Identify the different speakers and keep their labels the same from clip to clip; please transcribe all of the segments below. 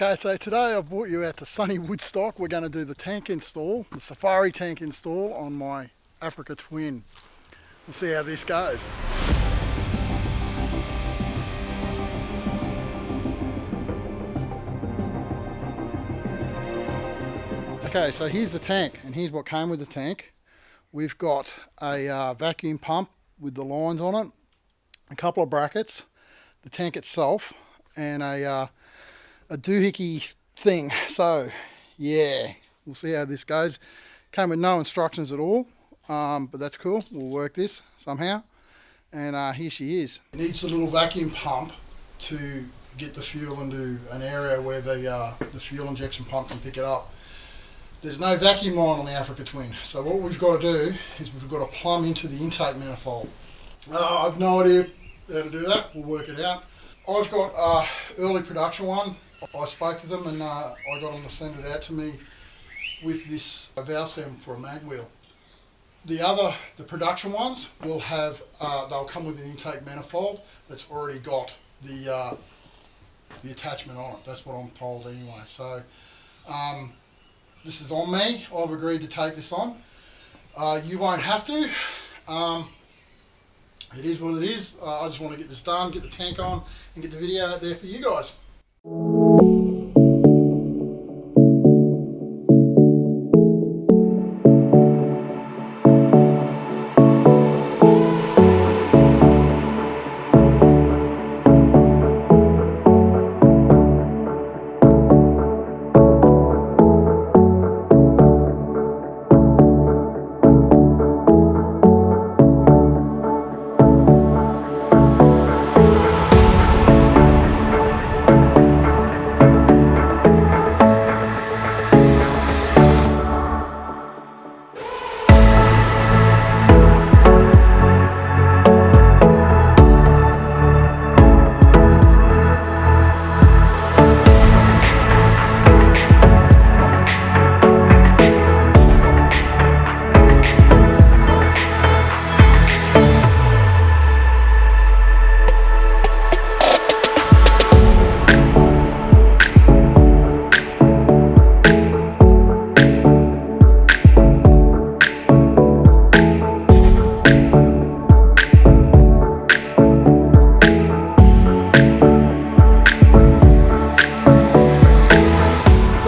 Speaker 1: Okay, so today I've brought you out to sunny Woodstock. We're going to do the tank install, the safari tank install on my Africa Twin. We'll see how this goes. Okay, so here's the tank, and here's what came with the tank. We've got a vacuum pump with the lines on it, a couple of brackets, the tank itself, and a doohickey thing. So yeah, we'll see how this goes. Came with no instructions at all, but that's cool. We'll work this somehow. And here she is. It needs a little vacuum pump to get the fuel into an area where the fuel injection pump can pick it up. There's no vacuum line on the Africa Twin, so what we've got to do is we've got to plumb into the intake manifold. I've no idea how to do that. We'll work it out. I've got early production one. I spoke to them and I got them to send it out to me with this valve stem for a mag wheel. The production ones will have, they'll come with an intake manifold that's already got the attachment on it. That's what I'm told anyway. So this is on me. I've agreed to take this on. You won't have to. It is what it is. I just want to get this done, get the tank on, and get the video out there for you guys.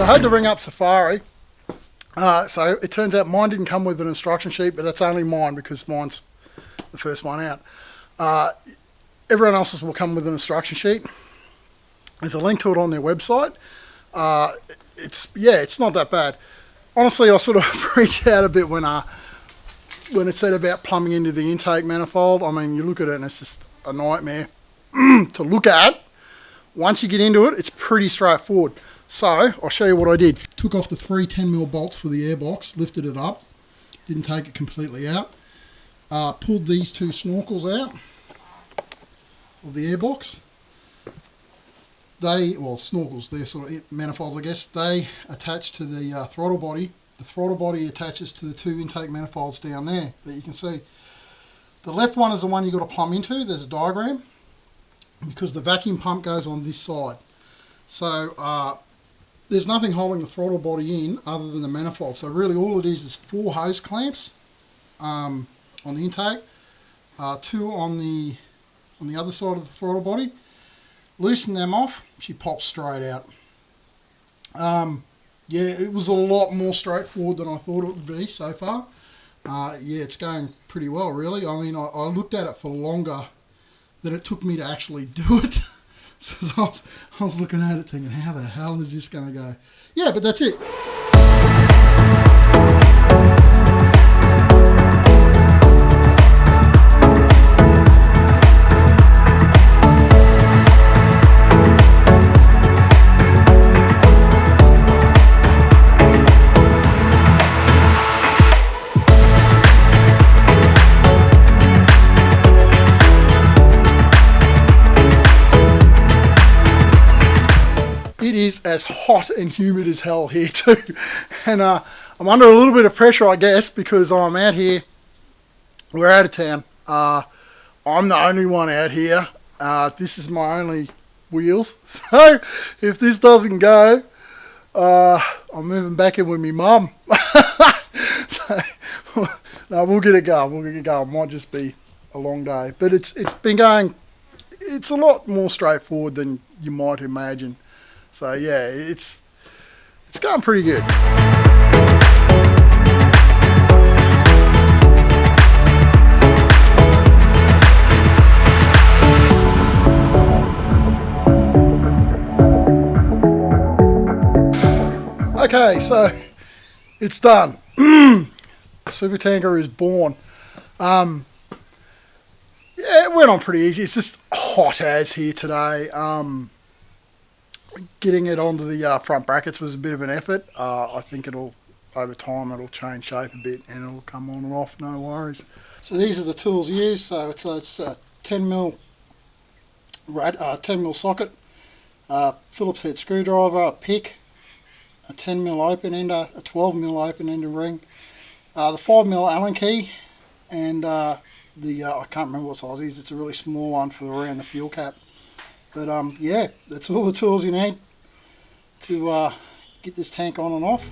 Speaker 1: I had to ring up Safari. So it turns out mine didn't come with an instruction sheet, but that's only mine because mine's the first one out. Everyone else's will come with an instruction sheet. There's a link to it on their website. It's not that bad. Honestly, I sort of freaked out a bit when it said about plumbing into the intake manifold. I mean, you look at it and it's just a nightmare to look at. Once you get into it, it's pretty straightforward. So I'll show you what I did. Took off the 3 10mm bolts for the airbox, lifted it up, didn't take it completely out. Pulled these 2 snorkels out of the airbox. Snorkels, they're sort of manifolds, I guess. They attach to the throttle body. The throttle body attaches to the 2 intake manifolds down there that you can see. The left one is the one you've got to plumb into. There's a diagram because the vacuum pump goes on this side. So there's nothing holding the throttle body in other than the manifold. So really all it is 4 hose clamps on the intake, 2 on the other side of the throttle body. Loosen them off, she pops straight out. Yeah, it was a lot more straightforward than I thought it would be so far. Yeah, it's going pretty well really. I mean, I looked at it for longer than it took me to actually do it. So I was looking at it thinking, how the hell is this going to go? Yeah, but that's it. It is as hot and humid as hell here too, and I'm under a little bit of pressure, I guess, because I'm out here. We're out of town. I'm the only one out here. This is my only wheels. So if this doesn't go, I'm moving back in with my mum. So, no, we'll get it going. We'll get it going. It might just be a long day, but it's been going. It's a lot more straightforward than you might imagine. So yeah, it's going pretty good. Okay, so it's done. Super tanker is born. Yeah, it went on pretty easy. It's just hot as here today. Getting it onto the front brackets was a bit of an effort. I think over time it'll change shape a bit and it'll come on and off, no worries. So these are the tools used. So it's a 10mm 10mm socket, Phillips head screwdriver, a pick, a 10mm open ender, a 12mm open ender ring, the 5mm Allen key, and I can't remember what size it is. It's a really small one for around the fuel cap. But yeah, that's all the tools you need to get this tank on and off.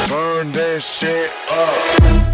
Speaker 2: Burn that shit up.